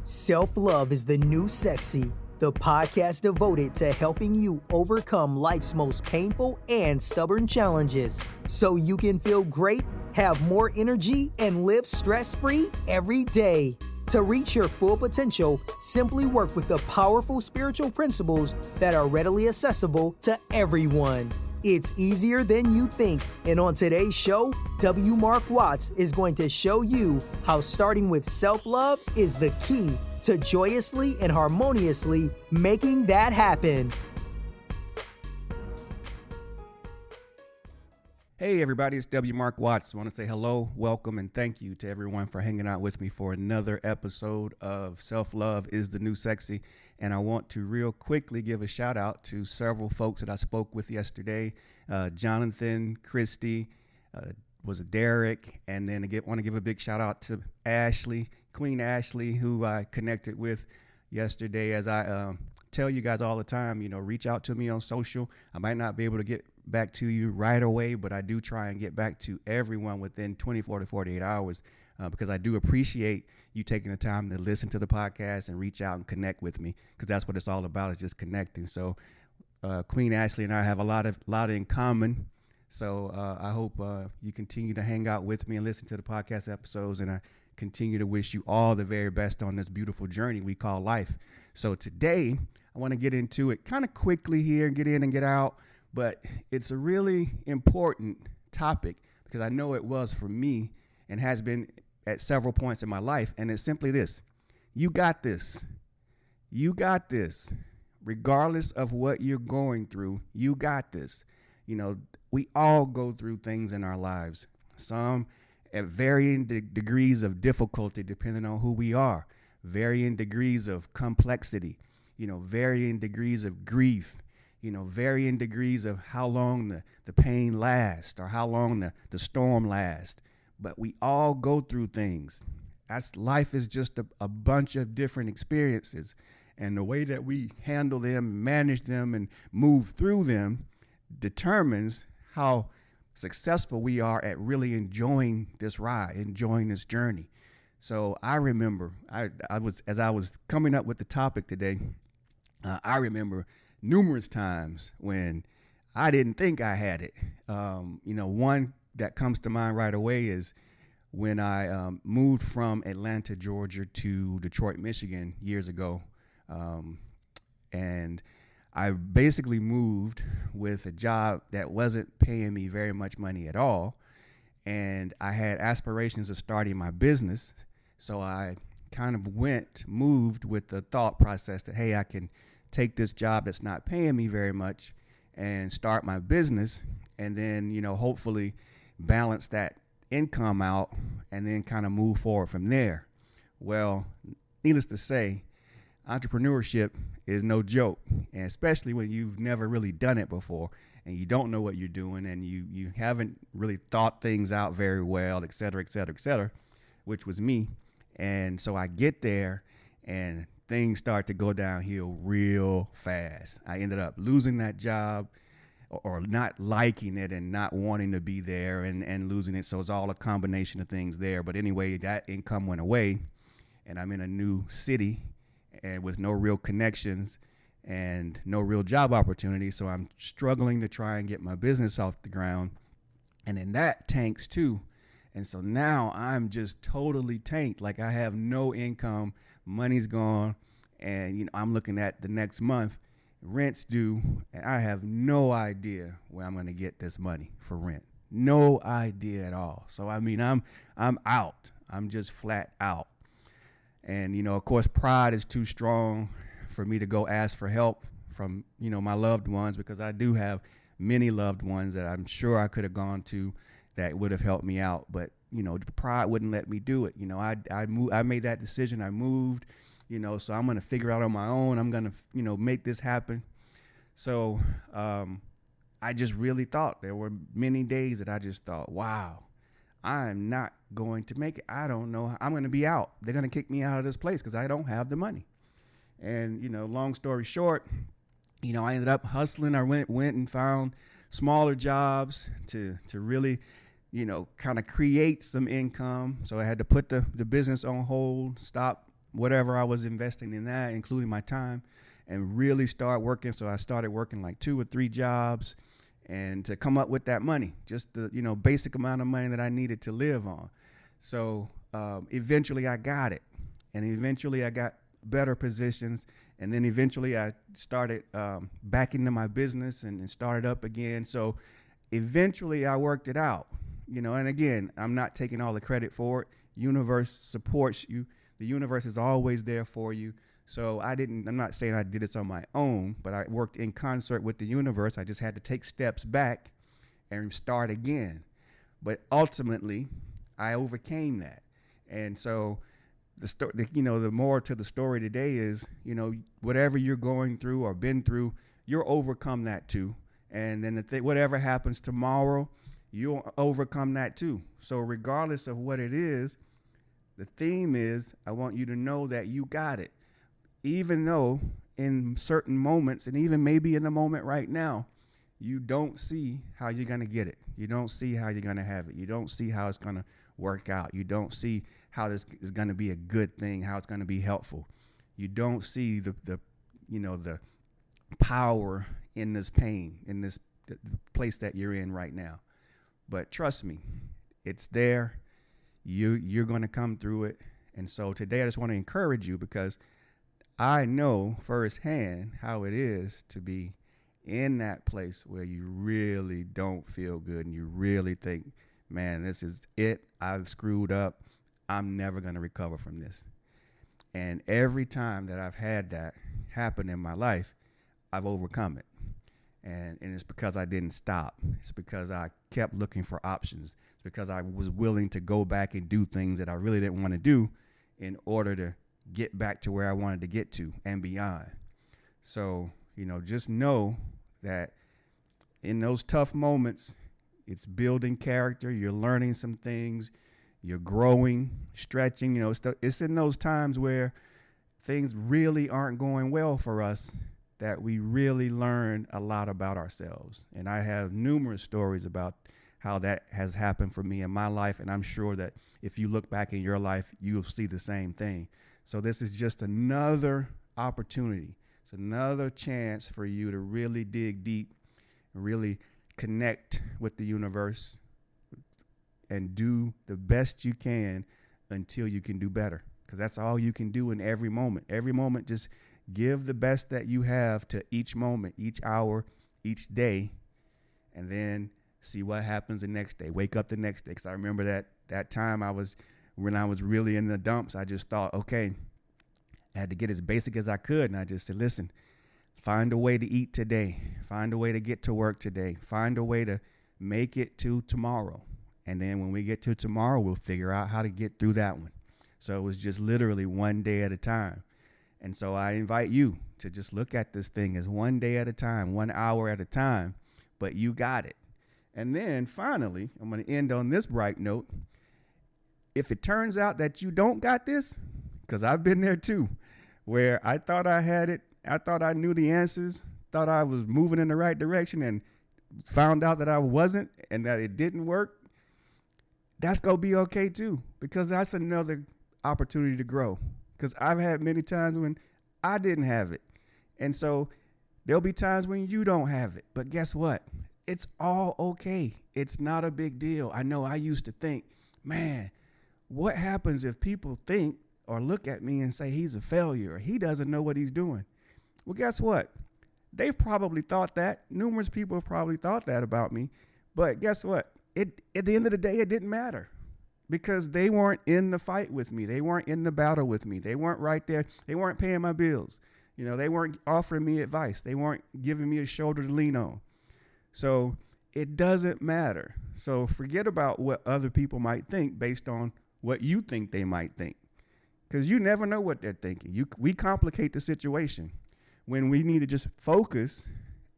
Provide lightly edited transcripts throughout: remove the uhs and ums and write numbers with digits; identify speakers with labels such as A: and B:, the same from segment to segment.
A: Self-Love is the New Sexy, the podcast devoted to helping you overcome life's most painful and stubborn challenges so you can feel great, have more energy, and live stress-free every day. To reach your full potential, simply work with the powerful spiritual principles that are readily accessible to everyone. It's easier than you think, and on today's show, W. Mark Watts is going to show you how starting with self-love is the key to joyously and harmoniously making that happen.
B: Hey everybody, it's W. Mark Watts. I want to say hello, welcome, and thank you to everyone for hanging out with me for another episode of Self-Love is the New Sexy. And I want to real quickly give a shout out to several folks that I spoke with yesterday. Jonathan, Christy, was Derek, and then I want to give a big shout out to Ashley, Queen Ashley, who I connected with yesterday. As I tell you guys all the time, reach out to me on social. I might not be able to get back to you right away, but I do try and get back to everyone within 24 to 48 hours because I do appreciate you taking the time to listen to the podcast and reach out and connect with me, because that's what it's all about, is just connecting. So Queen Ashley and I have a lot in common. So I hope you continue to hang out with me and listen to the podcast episodes, and I continue to wish you all the very best on this beautiful journey we call life. So today I want to get into it kind of quickly here and get in and get out, but it's a really important topic because I know it was for me and has been at several points in my life. And it's simply this: you got this. You got this. Regardless of what you're going through, you got this. We all go through things in our lives, some at varying degrees of difficulty, depending on who we are, varying degrees of complexity, varying degrees of grief, varying degrees of how long the pain lasts or how long the storm lasts. But we all go through things. Life is just a bunch of different experiences. And the way that we handle them, manage them, and move through them determines how successful we are at really enjoying this ride, enjoying this journey. So I remember, as I was coming up with the topic today, I remember numerous times when I didn't think I had it. One that comes to mind right away is when I moved from Atlanta, Georgia to Detroit, Michigan years ago. And I basically moved with a job that wasn't paying me very much money at all. And I had aspirations of starting my business. So I kind of moved with the thought process that, hey, I can take this job that's not paying me very much and start my business, and then, hopefully balance that income out and then kind of move forward from there. Well, needless to say, entrepreneurship is no joke, and especially when you've never really done it before and you don't know what you're doing and you haven't really thought things out very well, et cetera, which was me. And so I get there and things start to go downhill real fast. I ended up losing that job or not liking it and not wanting to be there and losing it. So it's all a combination of things there. But anyway, that income went away and I'm in a new city and with no real connections and no real job opportunities. So I'm struggling to try and get my business off the ground. And then that tanks too. And so now I'm just totally tanked. Like I have no income, money's gone. And, I'm looking at the next month, rent's due, and I have no idea where I'm going to get this money for rent. No idea at all. So, I'm out. I'm just flat out. And, of course, pride is too strong for me to go ask for help from, my loved ones, because I do have many loved ones that I'm sure I could have gone to that would have helped me out. But, pride wouldn't let me do it. I made that decision. I moved. So I'm going to figure out on my own. I'm going to, make this happen. So I just really thought there were many days that I just thought, wow, I'm not going to make it. I don't know. I'm going to be out. They're going to kick me out of this place because I don't have the money. And, long story short, I ended up hustling. I went and found smaller jobs to really, kind of create some income. So I had to put the business on hold, stop whatever I was investing in that, including my time, and really start working. So I started working like 2 or 3 jobs and to come up with that money, just the, basic amount of money that I needed to live on. So eventually I got it, and eventually I got better positions. And then eventually I started back into my business and started up again. So eventually I worked it out, and again, I'm not taking all the credit for it. Universe supports you. The universe is always there for you. So I'm not saying I did this on my own, but I worked in concert with the universe. I just had to take steps back and start again. But ultimately, I overcame that. And so the more to the story today is, whatever you're going through or been through, you'll overcome that too. And then whatever happens tomorrow, you'll overcome that too. So regardless of what it is, the theme is, I want you to know that you got it. Even though in certain moments, and even maybe in the moment right now, you don't see how you're going to get it. You don't see how you're going to have it. You don't see how it's going to work out. You don't see how this is going to be a good thing, how it's going to be helpful. You don't see the power in this pain, in this the place that you're in right now. But trust me, it's there. You're going to come through it. And so today I just want to encourage you, because I know firsthand how it is to be in that place where you really don't feel good and you really think, man, this is it. I've screwed up. I'm never going to recover from this. And every time that I've had that happen in my life, I've overcome it. And it's because I didn't stop. It's because I kept looking for options. It's because I was willing to go back and do things that I really didn't want to do in order to get back to where I wanted to get to and beyond. So, just know that in those tough moments, it's building character. You're learning some things. You're growing, stretching. It's in those times where things really aren't going well for us that we really learn a lot about ourselves. And I have numerous stories about how that has happened for me in my life. And I'm sure that if you look back in your life, you'll see the same thing. So this is just another opportunity. It's another chance for you to really dig deep and really connect with the universe and do the best you can until you can do better. Because that's all you can do in every moment. Every moment, just give the best that you have to each moment, each hour, each day, and then see what happens the next day. Wake up the next day. Because I remember that time when I was really in the dumps, I just thought, okay, I had to get as basic as I could. And I just said, listen, find a way to eat today. Find a way to get to work today. Find a way to make it to tomorrow. And then when we get to tomorrow, we'll figure out how to get through that one. So it was just literally one day at a time. And so I invite you to just look at this thing as one day at a time, 1 hour at a time, but you got it. And then finally, I'm going to end on this bright note. If it turns out that you don't got this, because I've been there too, where I thought I had it, I thought I knew the answers, thought I was moving in the right direction, and found out that I wasn't and that it didn't work, that's going to be okay too, because that's another opportunity to grow. Because I've had many times when I didn't have it. And so there'll be times when you don't have it. But guess what? It's all okay. It's not a big deal. I know I used to think, man, what happens if people think or look at me and say he's a failure or he doesn't know what he's doing? Well, guess what? They've probably thought that. Numerous people have probably thought that about me. But guess what? At the end of the day, it didn't matter. Because they weren't in the fight with me. They weren't in the battle with me. They weren't right there. They weren't paying my bills. They weren't offering me advice. They weren't giving me a shoulder to lean on. So it doesn't matter. So forget about what other people might think based on what you think they might think. Because you never know what they're thinking. We complicate the situation when we need to just focus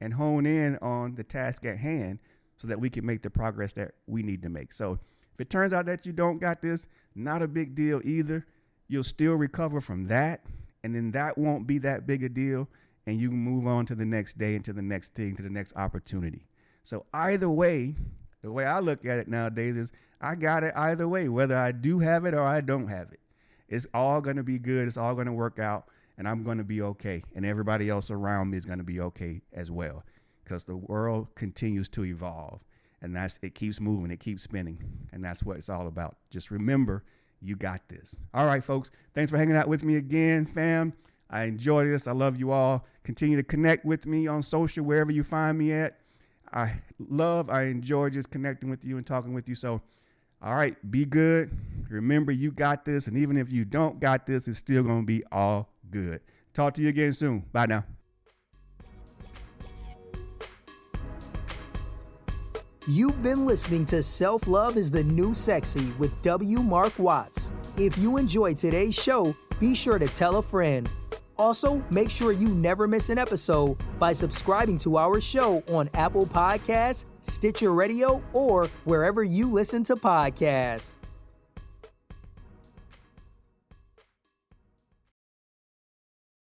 B: and hone in on the task at hand so that we can make the progress that we need to make. So if it turns out that you don't got this, not a big deal either. You'll still recover from that, and then that won't be that big a deal, and you can move on to the next day and to the next thing, to the next opportunity. So either way, the way I look at it nowadays is I got it either way, whether I do have it or I don't have it. It's all going to be good. It's all going to work out, and I'm going to be okay. And everybody else around me is going to be okay as well, because the world continues to evolve, and it keeps moving. It keeps spinning, and that's what it's all about. Just remember, you got this. All right, folks. Thanks for hanging out with me again, fam. I enjoy this. I love you all. Continue to connect with me on social, wherever you find me at. I enjoy just connecting with you and talking with you. So, all right, be good. Remember, you got this. And even if you don't got this, it's still going to be all good. Talk to you again soon. Bye now.
A: You've been listening to Self-Love is the New Sexy with W. Mark Watts. If you enjoyed today's show, be sure to tell a friend. Also, make sure you never miss an episode by subscribing to our show on Apple Podcasts, Stitcher Radio, or wherever you listen to podcasts.